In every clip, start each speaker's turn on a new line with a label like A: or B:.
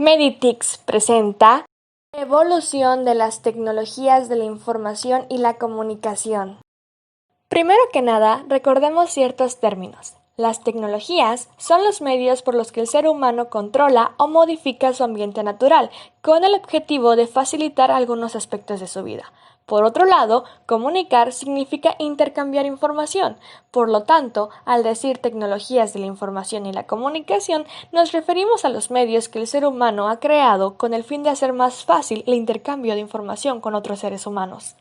A: Meditix presenta Evolución de las tecnologías de la información y la comunicación. Primero que nada, recordemos ciertos términos. Las tecnologías son los medios por los que el ser humano controla o modifica su ambiente natural, con el objetivo de facilitar algunos aspectos de su vida. Por otro lado, comunicar significa intercambiar información. Por lo tanto, al decir tecnologías de la información y la comunicación, nos referimos a los medios que el ser humano ha creado con el fin de hacer más fácil el intercambio de información con otros seres humanos.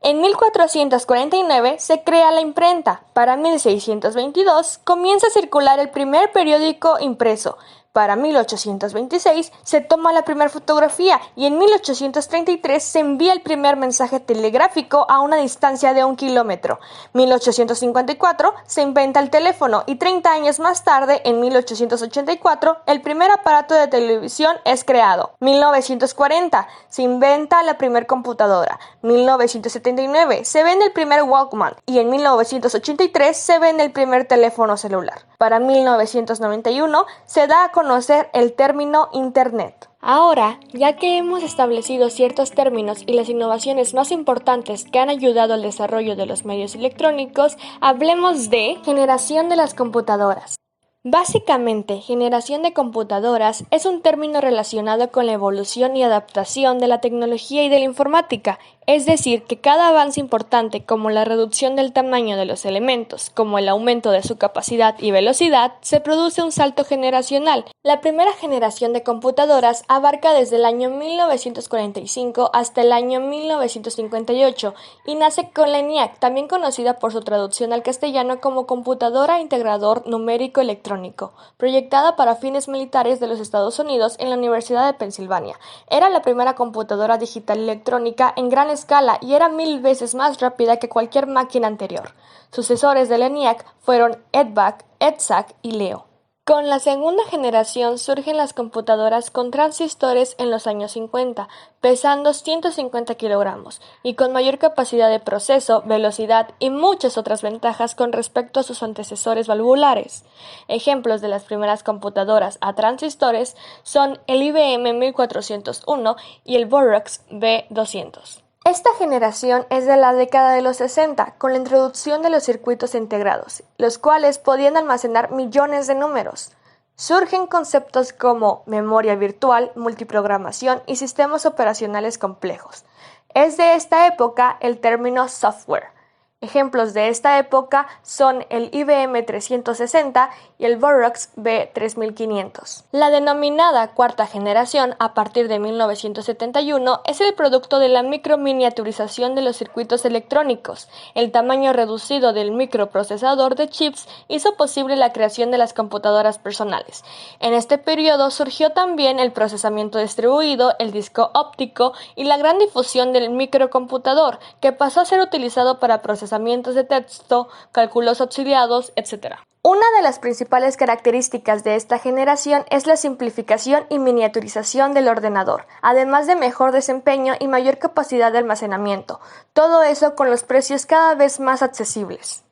A: En 1449 se crea la imprenta. Para 1622 comienza a circular el primer periódico impreso. Para 1826 se toma la primera fotografía y en 1833 se envía el primer mensaje telegráfico a una distancia de 1 kilómetro. 1854 se inventa el teléfono y 30 años más tarde, en 1884, el primer aparato de televisión es creado. 1940 se inventa la primera computadora. 1979 se vende el primer Walkman y en 1983 se vende el primer teléfono celular. Para 1991 se da a conocer el término Internet. Ahora, ya que hemos establecido ciertos términos y las innovaciones más importantes que han ayudado al desarrollo de los medios electrónicos, hablemos de generación de las computadoras. Básicamente, generación de computadoras es un término relacionado con la evolución y adaptación de la tecnología y de la informática, es decir, que cada avance importante como la reducción del tamaño de los elementos, como el aumento de su capacidad y velocidad, se produce un salto generacional. La primera generación de computadoras abarca desde el año 1945 hasta el año 1958 y nace con la ENIAC, también conocida por su traducción al castellano como Computadora Integrador Numérico Electrónico, proyectada para fines militares de los Estados Unidos en la Universidad de Pensilvania. Era la primera computadora digital electrónica en gran escala y era 1000 veces más rápida que cualquier máquina anterior. Sucesores de la ENIAC fueron EDVAC, EDSAC y Leo. Con la segunda generación surgen las computadoras con transistores en los años 50, pesando 150 kilogramos y con mayor capacidad de proceso, velocidad y muchas otras ventajas con respecto a sus antecesores valvulares. Ejemplos de las primeras computadoras a transistores son el IBM 1401 y el Xerox B200. Esta generación es de la década de los 60, con la introducción de los circuitos integrados, los cuales podían almacenar millones de números. Surgen conceptos como memoria virtual, multiprogramación y sistemas operacionales complejos. Es de esta época el término software. Ejemplos de esta época son el IBM 360 y el Xerox B3500. La denominada cuarta generación, a partir de 1971, es el producto de la microminiaturización de los circuitos electrónicos. El tamaño reducido del microprocesador de chips hizo posible la creación de las computadoras personales. En este periodo surgió también el procesamiento distribuido, el disco óptico y la gran difusión del microcomputador, que pasó a ser utilizado para procesamientos de texto, cálculos auxiliados, etc. Una de las principales características de esta generación es la simplificación y miniaturización del ordenador, además de mejor desempeño y mayor capacidad de almacenamiento, todo eso con los precios cada vez más accesibles.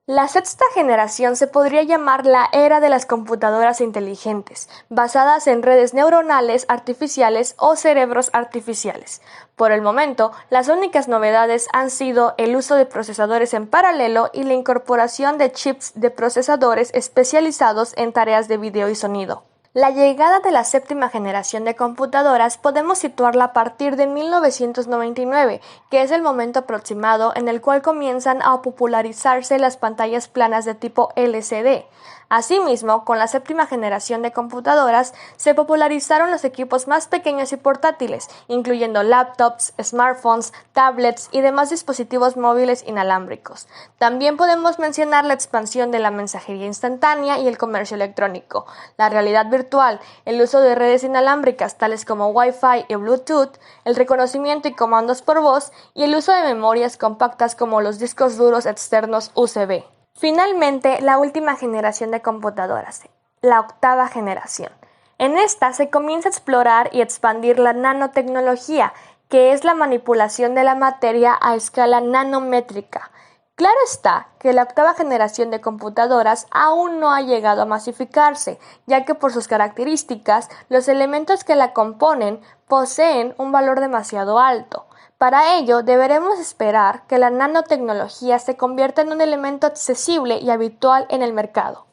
A: La sexta generación se podría llamar la era de las computadoras inteligentes, basadas en redes neuronales artificiales o cerebros artificiales. Por el momento, las únicas novedades han sido el uso de procesadores en paralelo y la incorporación de chips de procesadores especializados en tareas de video y sonido. La llegada de la séptima generación de computadoras podemos situarla a partir de 1999, que es el momento aproximado en el cual comienzan a popularizarse las pantallas planas de tipo LCD. Asimismo, con la séptima generación de computadoras, se popularizaron los equipos más pequeños y portátiles, incluyendo laptops, smartphones, tablets y demás dispositivos móviles inalámbricos. También podemos mencionar la expansión de la mensajería instantánea y el comercio electrónico, la realidad virtual, el uso de redes inalámbricas tales como Wi-Fi y Bluetooth, el reconocimiento y comandos por voz y el uso de memorias compactas como los discos duros externos USB. Finalmente, la última generación de computadoras, la octava generación. En esta se comienza a explorar y expandir la nanotecnología, que es la manipulación de la materia a escala nanométrica, Claro está que la octava generación de computadoras aún no ha llegado a masificarse, ya que por sus características, los elementos que la componen poseen un valor demasiado alto. Para ello, deberemos esperar que la nanotecnología se convierta en un elemento accesible y habitual en el mercado.